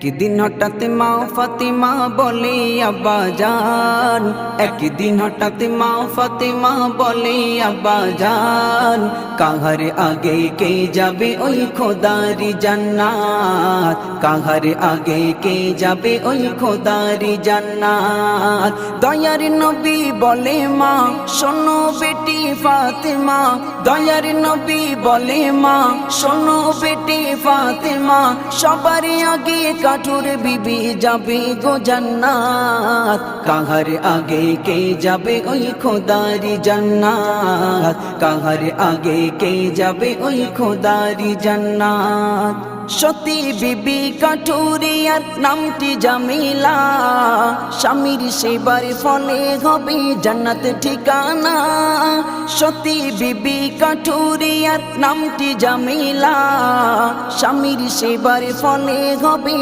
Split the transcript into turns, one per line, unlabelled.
একদিন হঠাৎ মা ফাতিমা বলে আব্বা জান, একদিন হঠাৎ মা ফাতিমা বলে আব্বা জান, কাহার আগে কে যাবে ওই খোদারি জান্নাত, কাহার আগে কে যাবে ওই খোদারি জান্নাত। দয়ার নবী বলে মা শোনো বেটি ফাতিমা, দয়ার নবী বলে মা শোনো বেটি ফাতিমা, সবার আগে কাঠুর বিবি যাবে গো জান্নাত, কাহার আগে কে যাবে ওই খোদারি জান্নাত, কাহার আগে কে যাবে ওই খোদারি জান্নাত। সতী বিবি কাঠুরিয়ার নামটি জামিলা, স্বামীর সেবার ফলে হবে জান্নাত ঠিকানা। সতী বিবি কাঠুরিয়ার নামটি জামিলা, স্বামীর সেবার ফলে হবে